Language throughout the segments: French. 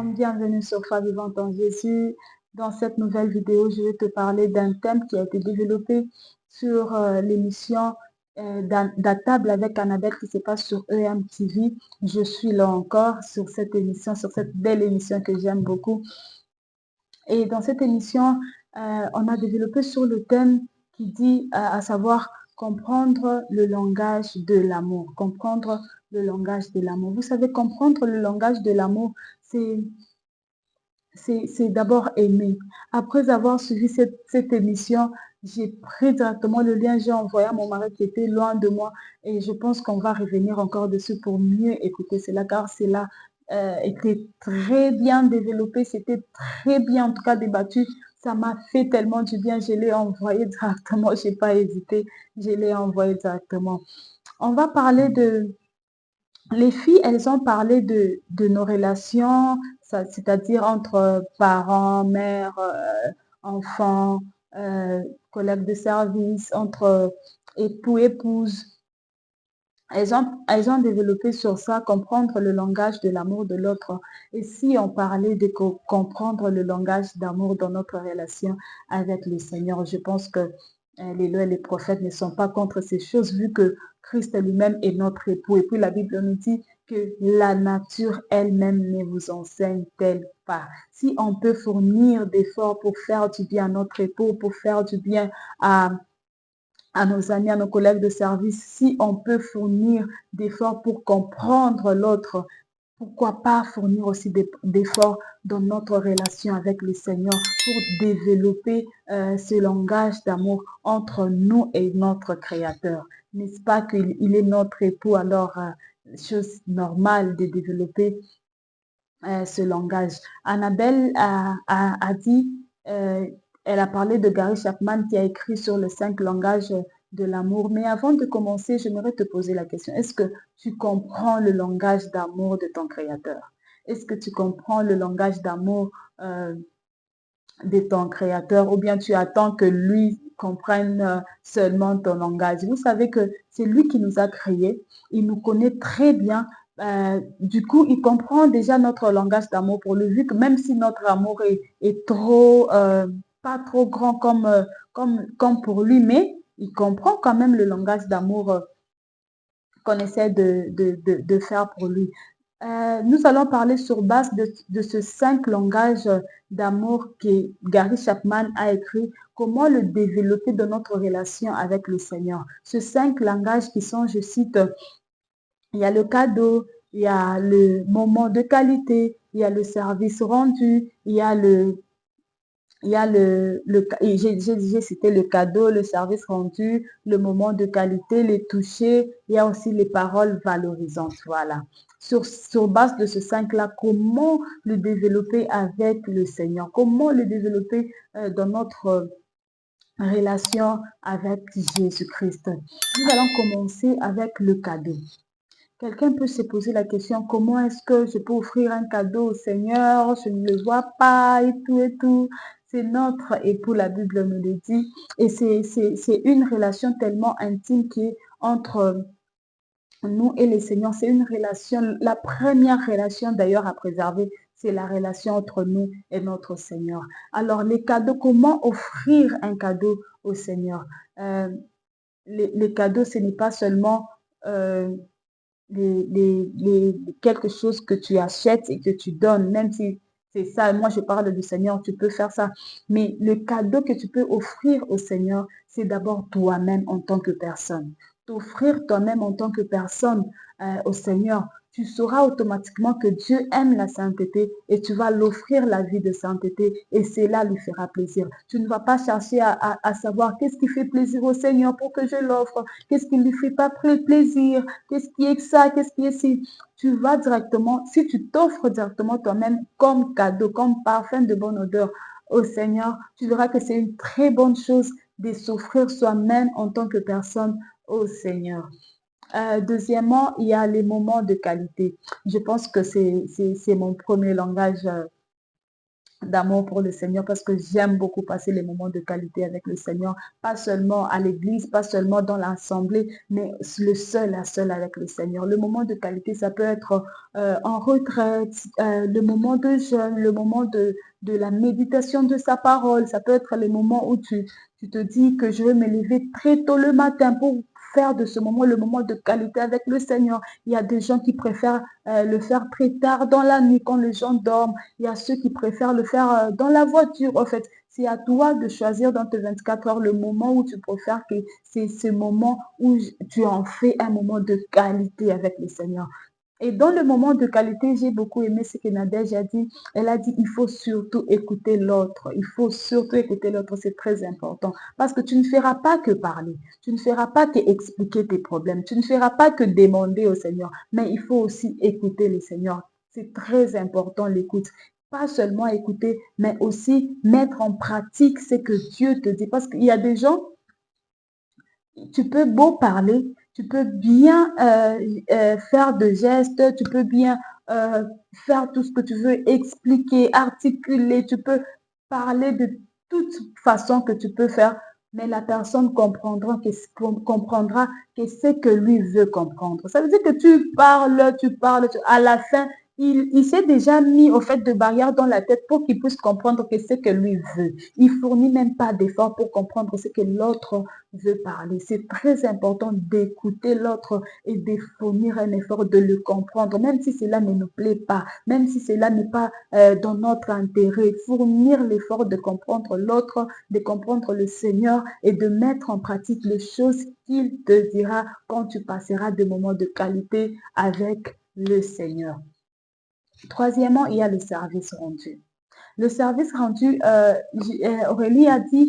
Shalom, bienvenue sur Foi Vivante en Jésus. Dans cette nouvelle vidéo, je vais te parler d'un thème qui a été développé sur l'émission d'À table avec Annabelle qui se passe sur EMTV. Je suis là encore sur cette émission, sur cette belle émission que j'aime beaucoup. Et dans cette émission, on a développé sur le thème qui dit, à savoir, comprendre le langage de l'amour. Comprendre le langage de l'amour. Vous savez, comprendre le langage de l'amour, c'est d'abord aimer. Après avoir suivi cette émission, j'ai pris directement le lien, j'ai envoyé à mon mari qui était loin de moi et je pense qu'on va revenir encore dessus pour mieux écouter cela car cela était très bien développé, c'était très bien en tout cas débattu. Ça m'a fait tellement du bien, je l'ai envoyé directement, j'ai pas hésité, je l'ai envoyé directement. On va parler de les filles, elles ont parlé de nos relations, c'est-à-dire entre parents, mères, enfants, euh, collègues de service, entre époux, épouses. Elles ont développé sur ça, comprendre le langage de l'amour de l'autre. Et si on parlait de comprendre le langage d'amour dans notre relation avec le Seigneur, je pense que les lois et les prophètes ne sont pas contre ces choses, vu que Christ lui-même est notre époux. Et puis la Bible nous dit que la nature elle-même ne vous enseigne-t-elle pas. Si on peut fournir d'efforts pour faire du bien à notre époux, pour faire du bien à nos amis, à nos collègues de service, si on peut fournir d'efforts pour comprendre l'autre, pourquoi pas fournir aussi d'efforts dans notre relation avec le Seigneur pour développer ce langage d'amour entre nous et notre Créateur. N'est-ce pas qu'il est notre époux, alors chose normale de développer ce langage. Annabelle a dit, elle a parlé de Gary Chapman qui a écrit sur les 5 langages de l'amour. Mais avant de commencer, j'aimerais te poser la question. Est-ce que tu comprends le langage d'amour de ton Créateur? Est-ce que tu comprends le langage d'amour de ton Créateur ou bien tu attends que lui comprenne seulement ton langage? Vous savez que c'est lui qui nous a créés. Il nous connaît très bien. Du coup, il comprend déjà notre langage d'amour pour lui, vu que même si notre amour est trop, pas trop grand comme pour lui, mais il comprend quand même le langage d'amour qu'on essaie de faire pour lui. Nous allons parler sur base de ce 5 langages d'amour que Gary Chapman a écrit, comment le développer dans notre relation avec le Seigneur. Ces 5 langages qui sont, je cite, il y a le cadeau, il y a le moment de qualité, il y a le service rendu, il y a j'ai cité le cadeau, le service rendu, le moment de qualité, les touchés, il y a aussi les paroles valorisantes. Voilà. Sur base de ce 5-là, comment le développer avec le Seigneur? Comment le développer dans notre relation avec Jésus-Christ? Nous allons commencer avec le cadeau. Quelqu'un peut se poser la question, comment est-ce que je peux offrir un cadeau au Seigneur? Je ne le vois pas et tout et tout. C'est notre époux, la Bible nous le dit. Et c'est une relation tellement intime qui est entre nous et le Seigneur. C'est une relation, la première relation d'ailleurs à préserver, c'est la relation entre nous et notre Seigneur. Alors, les cadeaux, comment offrir un cadeau au Seigneur? Les cadeaux, ce n'est pas seulement quelque chose que tu achètes et que tu donnes, même si c'est ça, moi je parle du Seigneur, tu peux faire ça. Mais le cadeau que tu peux offrir au Seigneur, c'est d'abord toi-même en tant que personne. T'offrir toi-même en tant que personne au Seigneur, tu sauras automatiquement que Dieu aime la sainteté et tu vas l'offrir la vie de sainteté et cela lui fera plaisir. Tu ne vas pas chercher à savoir qu'est-ce qui fait plaisir au Seigneur pour que je l'offre, qu'est-ce qui ne lui fait pas plaisir, qu'est-ce qui est ça, qu'est-ce qui est ci. Tu vas directement, si tu t'offres directement toi-même comme cadeau, comme parfum de bonne odeur au Seigneur, tu verras que c'est une très bonne chose de s'offrir soi-même en tant que personne au Seigneur. Deuxièmement, il y a les moments de qualité. Je pense que c'est mon premier langage d'amour pour le Seigneur parce que j'aime beaucoup passer les moments de qualité avec le Seigneur, pas seulement à l'église, pas seulement dans l'assemblée, mais le seul à seul avec le Seigneur. Le moment de qualité, ça peut être en retraite, le moment de jeûne, le moment de la méditation de sa parole, ça peut être les moments où tu te dis que je vais me lever très tôt le matin pour faire de ce moment le moment de qualité avec le Seigneur. Il y a des gens qui préfèrent le faire très tard dans la nuit quand les gens dorment. Il y a ceux qui préfèrent le faire dans la voiture. En fait, c'est à toi de choisir dans tes 24 heures le moment où tu préfères que c'est ce moment où tu en fais un moment de qualité avec le Seigneur. Et dans le moment de qualité, j'ai beaucoup aimé ce que Nadège a dit. Elle a dit, il faut surtout écouter l'autre. Il faut surtout écouter l'autre, c'est très important. Parce que tu ne feras pas que parler. Tu ne feras pas que expliquer tes problèmes. Tu ne feras pas que demander au Seigneur. Mais il faut aussi écouter le Seigneur. C'est très important l'écoute. Pas seulement écouter, mais aussi mettre en pratique ce que Dieu te dit. Parce qu'il y a des gens, tu peux beau parler, tu peux bien faire de gestes, tu peux bien euh, faire tout ce que tu veux, expliquer, articuler, tu peux parler de toute façon que tu peux faire, mais la personne comprendra que c'est que lui veut comprendre. Ça veut dire que tu parles, à la fin, il s'est déjà mis au fait de barrières dans la tête pour qu'il puisse comprendre que c'est que lui veut. Il fournit même pas d'efforts pour comprendre ce que l'autre veut parler. C'est très important d'écouter l'autre et de fournir un effort de le comprendre, même si cela ne nous plaît pas, même si cela n'est pas dans notre intérêt. Fournir l'effort de comprendre l'autre, de comprendre le Seigneur et de mettre en pratique les choses qu'il te dira quand tu passeras des moments de qualité avec le Seigneur. Troisièmement, il y a le service rendu. Le service rendu, Aurélie a dit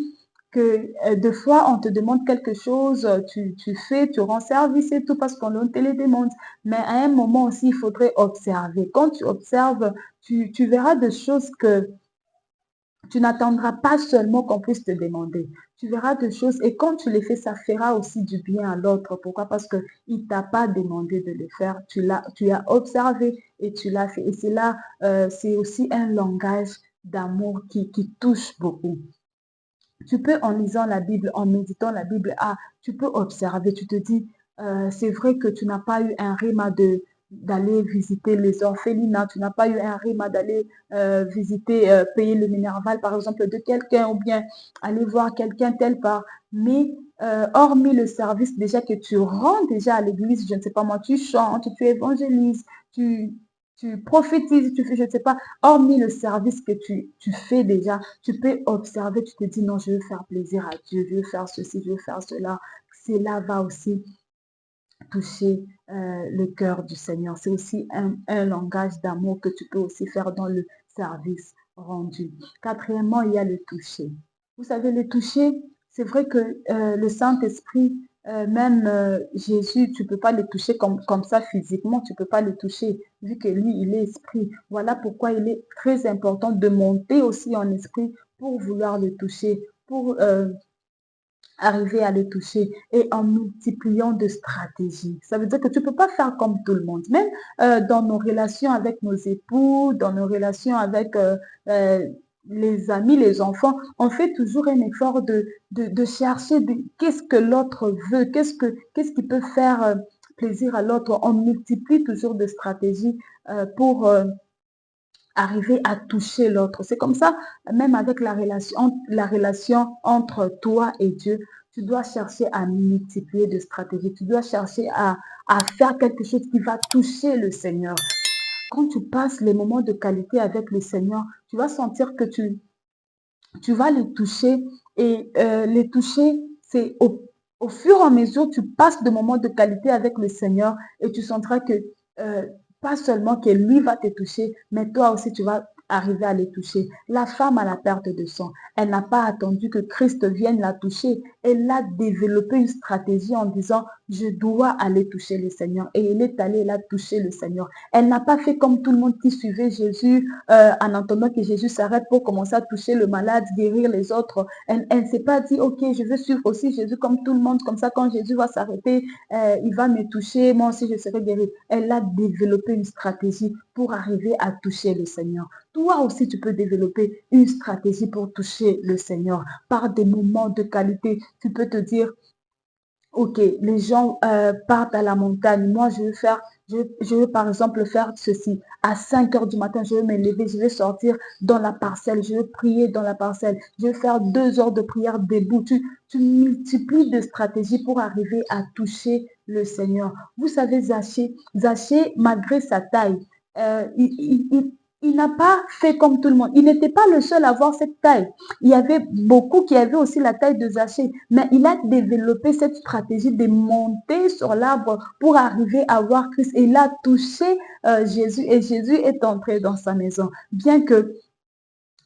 que deux fois, on te demande quelque chose, tu fais, tu rends service et tout parce qu'on te les demande. Mais à un moment aussi, il faudrait observer. Quand tu observes, tu verras des choses que tu n'attendras pas seulement qu'on puisse te demander. Tu verras des choses et quand tu les fais, ça fera aussi du bien à l'autre. Pourquoi? Parce qu'il ne t'a pas demandé de le faire. Tu as observé et tu l'as fait. Et c'est là, c'est aussi un langage d'amour qui touche beaucoup. Tu peux, en lisant la Bible, en méditant la Bible, tu peux observer, tu te dis, c'est vrai que tu n'as pas eu un rima d'aller visiter les orphelinats, tu n'as pas eu un rima d'aller visiter, payer le minerval, par exemple, de quelqu'un, ou bien aller voir quelqu'un tel part. Mais hormis le service déjà que tu rends déjà à l'église, je ne sais pas moi, tu chantes, tu évangélises, tu prophétises, tu fais, je ne sais pas, hormis le service que tu fais déjà, tu peux observer, tu te dis non, je veux faire plaisir à Dieu, je veux faire ceci, je veux faire cela. Cela va aussi toucher le cœur du Seigneur. C'est aussi un langage d'amour que tu peux aussi faire dans le service rendu. Quatrièmement, il y a le toucher. Vous savez, le toucher, c'est vrai que le Saint-Esprit, même Jésus, tu ne peux pas le toucher comme ça physiquement, tu ne peux pas le toucher, vu que lui, il est esprit. Voilà pourquoi il est très important de monter aussi en esprit pour vouloir le toucher, pour arriver à le toucher et en multipliant de stratégies. Ça veut dire que tu ne peux pas faire comme tout le monde. Même dans nos relations avec nos époux, dans nos relations avec les amis, les enfants, on fait toujours un effort de chercher qu'est-ce que l'autre veut, qu'est-ce qui peut faire plaisir à l'autre. On multiplie toujours de stratégies pour arriver à toucher l'autre. C'est comme ça, même avec la relation entre toi et Dieu, tu dois chercher à multiplier de stratégies. Tu dois chercher à faire quelque chose qui va toucher le Seigneur. Quand tu passes les moments de qualité avec le Seigneur, tu vas sentir que tu vas les toucher et les toucher, c'est au fur et à mesure, tu passes de moments de qualité avec le Seigneur et tu sentiras que pas seulement que lui va te toucher, mais toi aussi tu vas arriver à les toucher. La femme à la perte de sang, elle n'a pas attendu que Christ vienne la toucher. Elle a développé une stratégie en disant, je dois aller toucher le Seigneur. Et elle est allée, elle a touché le Seigneur. Elle n'a pas fait comme tout le monde qui suivait Jésus en entendant que Jésus s'arrête pour commencer à toucher le malade, guérir les autres. Elle ne s'est pas dit, ok, je veux suivre aussi Jésus comme tout le monde, comme ça quand Jésus va s'arrêter, il va me toucher, moi aussi je serai guéri. Elle a développé une stratégie pour arriver à toucher le Seigneur. toi aussi, tu peux développer une stratégie pour toucher le Seigneur par des moments de qualité. Tu peux te dire, ok, les gens partent à la montagne. Moi, je veux par exemple faire ceci. À 5 heures du matin, je vais me lever, je vais sortir dans la parcelle, je vais prier dans la parcelle. Je vais faire 2 heures de prière debout. Tu multiplies de stratégies pour arriver à toucher le Seigneur. Vous savez, Zachée, malgré sa taille, euh, il, il, il- il n'a pas fait comme tout le monde. Il n'était pas le seul à avoir cette taille. Il y avait beaucoup qui avaient aussi la taille de Zachée, mais il a développé cette stratégie de monter sur l'arbre pour arriver à voir Christ. Et il a touché Jésus et Jésus est entré dans sa maison. Bien que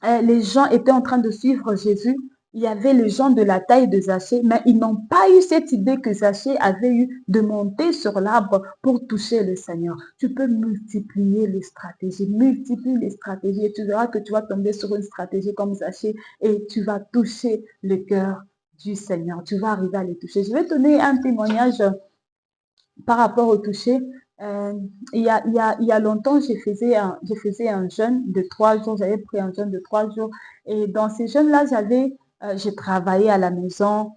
les gens étaient en train de suivre Jésus, il y avait les gens de la taille de Zachée, mais ils n'ont pas eu cette idée que Zachée avait eu de monter sur l'arbre pour toucher le Seigneur. Tu peux multiplier les stratégies et tu verras que tu vas tomber sur une stratégie comme Zachée et tu vas toucher le cœur du Seigneur. Tu vas arriver à les toucher. Je vais donner un témoignage par rapport au toucher. Euh, il y a longtemps, je faisais un jeûne de 3 jours. J'avais pris un jeûne de 3 jours. Et dans ces jeûnes-là, j'ai travaillé à la maison.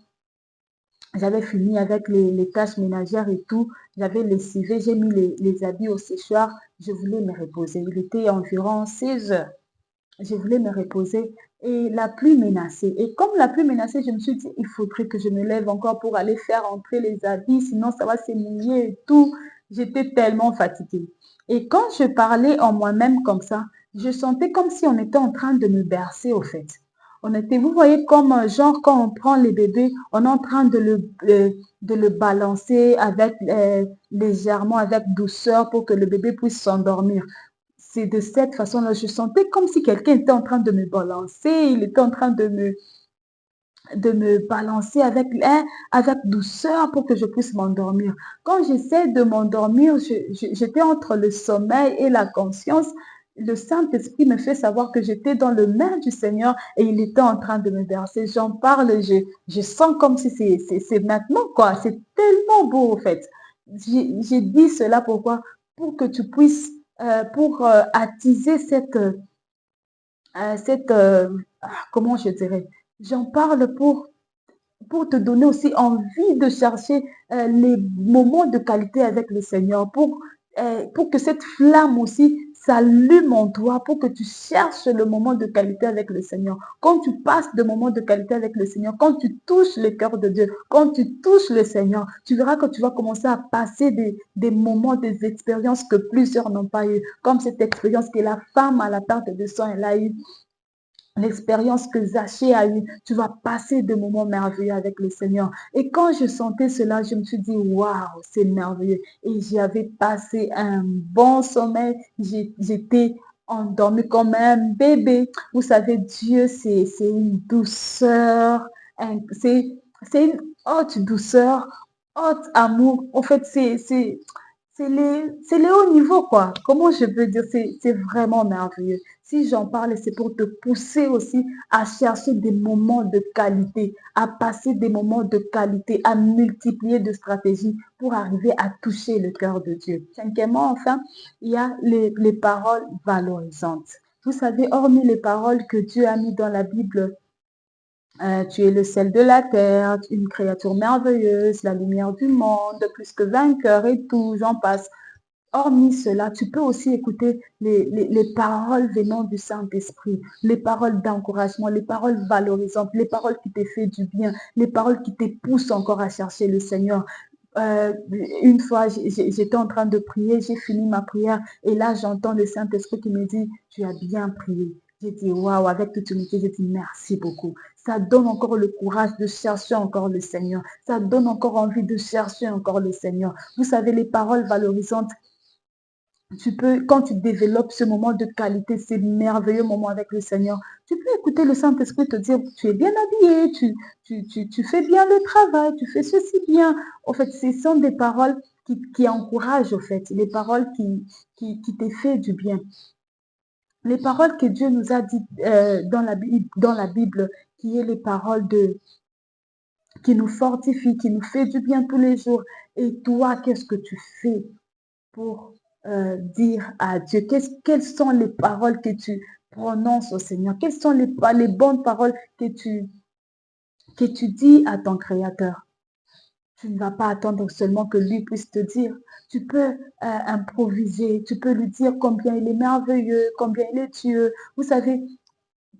J'avais fini avec les tâches ménagères et tout. J'avais lessivé, j'ai mis les habits au séchoir. Je voulais me reposer. Il était environ 16 heures. Je voulais me reposer et la pluie menaçait. Et comme la pluie menaçait, je me suis dit, il faudrait que je me lève encore pour aller faire entrer les habits, sinon ça va se mouiller et tout. J'étais tellement fatiguée. Et quand je parlais en moi-même comme ça, je sentais comme si on était en train de me bercer au fait. Vous voyez comme genre quand on prend les bébés, on est en train de le balancer avec légèrement, avec douceur pour que le bébé puisse s'endormir. C'est de cette façon-là, je sentais comme si quelqu'un était en train de me balancer, il était en train de me balancer avec douceur pour que je puisse m'endormir. Quand j'essaie de m'endormir, j'étais entre le sommeil et la conscience. Le Saint-Esprit me fait savoir que j'étais dans le main du Seigneur et il était en train de me bercer. J'en parle, je sens comme si c'est maintenant, quoi. C'est tellement beau, en fait. J'ai dit cela pourquoi? Pour que tu puisses, pour attiser comment je dirais, j'en parle pour te donner aussi envie de chercher les moments de qualité avec le Seigneur, pour que cette flamme aussi s'allume en toi, pour que tu cherches le moment de qualité avec le Seigneur. Quand tu passes de moments de qualité avec le Seigneur, quand tu touches le cœur de Dieu, quand tu touches le Seigneur, tu verras que tu vas commencer à passer des moments, des expériences que plusieurs n'ont pas eues, comme cette expérience que la femme à la perte de sang, elle a eue, l'expérience que Zachée a eue, tu vas passer de moments merveilleux avec le Seigneur. Et quand je sentais cela, je me suis dit, waouh, c'est merveilleux. Et j'avais passé un bon sommeil. J'étais endormie comme un bébé. Vous savez, Dieu, c'est une douceur, c'est une haute douceur, haute amour. En fait, c'est les hauts niveaux, quoi. Comment je peux dire, c'est vraiment merveilleux. Si j'en parle, c'est pour te pousser aussi à chercher des moments de qualité, à passer des moments de qualité, à multiplier de stratégies pour arriver à toucher le cœur de Dieu. Cinquièmement, enfin, il y a les paroles valorisantes. Vous savez, hormis les paroles que Dieu a mis dans la Bible, tu es le sel de la terre, une créature merveilleuse, la lumière du monde, plus que vainqueur et tout, j'en passe. Hormis cela, tu peux aussi écouter les paroles venant du Saint-Esprit, les paroles d'encouragement, les paroles valorisantes, les paroles qui te font du bien, les paroles qui te poussent encore à chercher le Seigneur. Euh, une fois, j'étais en train de prier, j'ai fini ma prière et là, j'entends le Saint-Esprit qui me dit, tu as bien prié. J'ai dit, waouh, avec toute humilité, j'ai dit merci beaucoup. Ça donne encore le courage de chercher encore le Seigneur. Ça donne encore envie de chercher encore le Seigneur. Vous savez, les paroles valorisantes, tu peux, quand tu développes ce moment de qualité, ces merveilleux moments avec le Seigneur, tu peux écouter le Saint-Esprit te dire, tu es bien habillé, tu fais bien le travail, tu fais ceci bien. En fait, ce sont des paroles qui encouragent, en fait, les paroles qui te font du bien. Les paroles que Dieu nous a dites dans la Bible, qui est les paroles qui nous fortifient, qui nous fait du bien tous les jours. Et toi, qu'est-ce que tu fais pour dire à Dieu, quelles sont les paroles que tu prononces au Seigneur? Quelles sont les bonnes paroles que tu dis à ton Créateur? Tu ne vas pas attendre seulement que lui puisse te dire. Tu peux improviser, tu peux lui dire combien il est merveilleux, combien il est Dieu. Vous savez,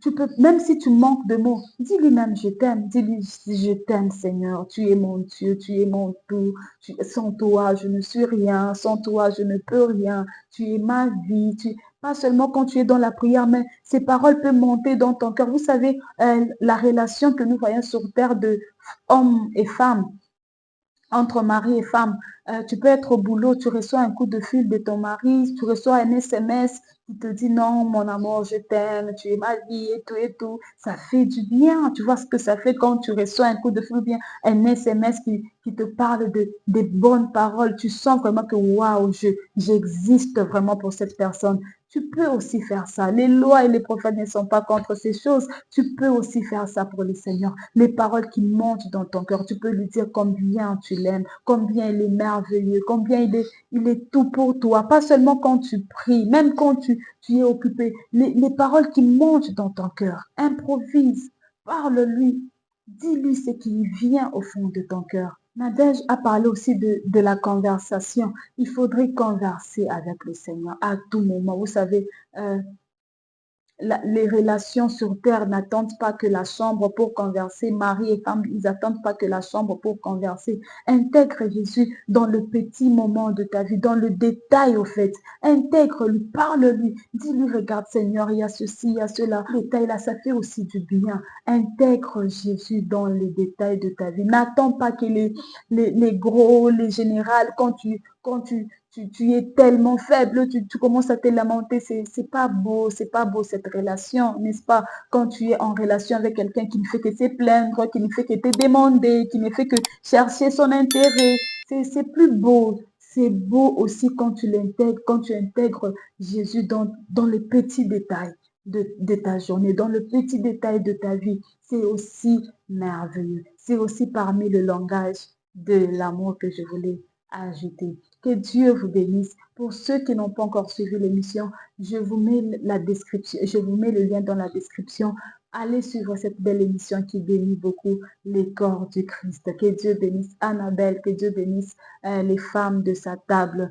tu peux, même si tu manques de mots, dis-lui même je t'aime, dis-lui je t'aime Seigneur, tu es mon Dieu, tu es mon tout, sans toi je ne suis rien, sans toi je ne peux rien, tu es ma vie, pas seulement quand tu es dans la prière, mais ces paroles peuvent monter dans ton cœur. Vous savez, la relation que nous voyons sur terre de hommes et femmes, entre mari et femme. Tu peux être au boulot, tu reçois un coup de fil de ton mari, tu reçois un SMS qui te dit non, mon amour, je t'aime, tu es ma vie et tout et tout. Ça fait du bien. Tu vois ce que ça fait quand tu reçois un coup de fil ou bien un SMS qui te parle des bonnes paroles. Tu sens vraiment que waouh, j'existe vraiment pour cette personne. Tu peux aussi faire ça. Les lois et les prophètes ne sont pas contre ces choses. Tu peux aussi faire ça pour le Seigneur. Les paroles qui montent dans ton cœur, tu peux lui dire combien tu l'aimes, combien il est merveilleux, combien il est tout pour toi. Pas seulement quand tu pries, même quand tu es occupé. Les paroles qui montent dans ton cœur, improvise, parle-lui, dis-lui ce qui vient au fond de ton cœur. Nadège a parlé aussi de la conversation. Il faudrait converser avec le Seigneur à tout moment. Vous savez, les relations sur terre n'attendent pas que la chambre pour converser. Mari et femme, ils n'attendent pas que la chambre pour converser. Intègre Jésus dans le petit moment de ta vie, dans le détail au fait. Intègre-lui, parle-lui. Dis-lui, regarde Seigneur, il y a ceci, il y a cela. Le détail là, ça fait aussi du bien. Intègre Jésus dans les détails de ta vie. N'attends pas que les gros, les générales, quand tu es tellement faible, tu commences à te lamenter, c'est pas beau, c'est pas beau cette relation, n'est-ce pas? Quand tu es en relation avec quelqu'un qui ne fait que se plaindre, qui ne fait que te demander, qui ne fait que chercher son intérêt, c'est plus beau. C'est beau aussi quand tu l'intègres, quand tu intègres Jésus dans les petits détails de ta journée, dans le petit détail de ta vie. C'est aussi merveilleux. C'est aussi parmi le langage de l'amour que je voulais ajouter. Que Dieu vous bénisse. Pour ceux qui n'ont pas encore suivi l'émission, je vous mets la description, je vous mets le lien dans la description. Allez suivre cette belle émission qui bénit beaucoup les corps du Christ. Que Dieu bénisse Annabelle, que Dieu bénisse les femmes de sa table.